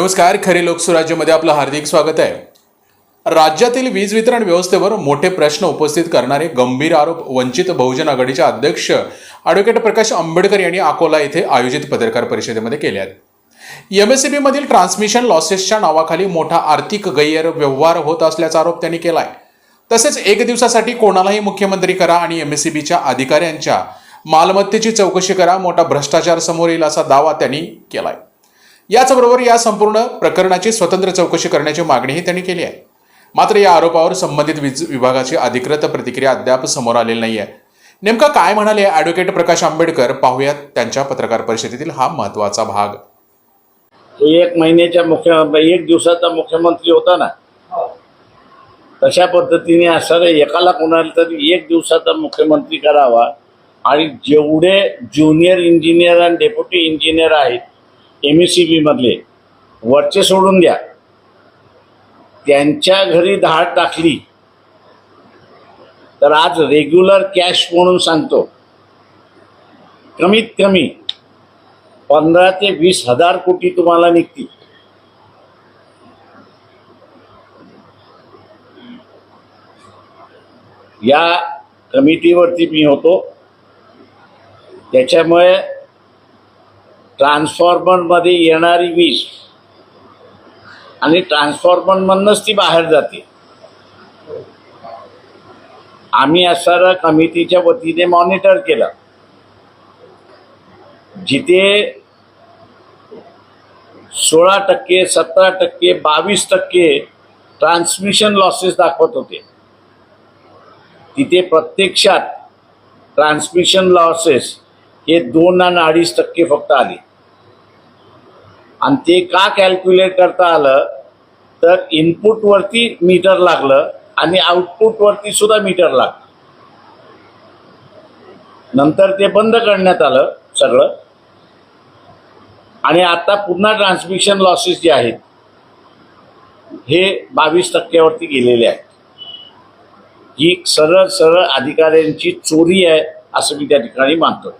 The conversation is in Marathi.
नमस्कार, खरे लोकसुराज्यमध्ये आपलं हार्दिक स्वागत आहे. राज्यातील वीज वितरण व्यवस्थेवर मोठे प्रश्न उपस्थित करणारे गंभीर आरोप वंचित बहुजन आघाडीचे अध्यक्ष ॲडव्होकेट प्रकाश आंबेडकर यांनी अकोला येथे आयोजित पत्रकार परिषदेमध्ये केले आहेत. एमएससीबी मधील ट्रान्समिशन लॉसेसच्या नावाखाली मोठा आर्थिक गैरव्यवहार होत असल्याचा आरोप त्यांनी केला आहे. तसेच एक दिवसासाठी कोणालाही मुख्यमंत्री करा आणि एमएससीबीच्या अधिकाऱ्यांच्या मालमत्तेची चौकशी करा, मोठा भ्रष्टाचार समोर येईल असा दावा त्यांनी केलाय. याचबरोबर या संपूर्ण प्रकरणाची स्वतंत्र चौकशी करण्याची मागणीही त्यांनी केली आहे. मात्र या आरोपावर संबंधित वीज विभागाची अधिकृत प्रतिक्रिया अद्याप समोर आलेली नाही आहे. नेमकं काय म्हणाले ॲडव्होकेट प्रकाश आंबेडकर, पाहूयात त्यांच्या पत्रकार परिषदेतील हा महत्त्वाचा भाग. एक दिवसाचा मुख्यमंत्री होता ना, तशा पद्धतीने असं एकाला कोणाला तरी एक दिवसाचा मुख्यमंत्री करावा आणि जेवढे ज्युनियर इंजिनियर आणि डेप्युटी इंजिनियर आहेत एमएससीबी मधले, वरचे सोडून द्या, त्यांच्या घरी धाड टाकली तर आज रेग्युलर कॅश म्हणून सांगतो कमीत कमी 15 ते 20 हजार कोटी तुम्हाला निघतील. या कमिटीवरती मी होतो, त्याच्यामुळे ट्रान्सफॉर्मरमध्ये येणारी वीज आणि ट्रान्सफॉर्मरमधूनच ती बाहेर जाते. आम्ही असं कमिटीच्या वतीने मॉनिटर केलं. जिथे 16%, 17%, 22% ट्रान्समिशन लॉसेस दाखवत होते, तिथे प्रत्यक्षात ट्रान्समिशन लॉसेस हे 2 आणि 2.5% फक्त आले. आणि ते का कॅल्क्युलेट करता आलं तर इनपुटवरती मीटर लागलं आणि आउटपुटवरती सुद्धा मीटर लागलं. नंतर ते बंद करण्यात आलं सगळं आणि आता पुन्हा ट्रान्समिशन लॉसेस जे आहेत हे 22% वरती गेलेले आहेत. ही सरळ सरळ अधिकाऱ्यांची चोरी आहे असं मी त्या ठिकाणी मानतो.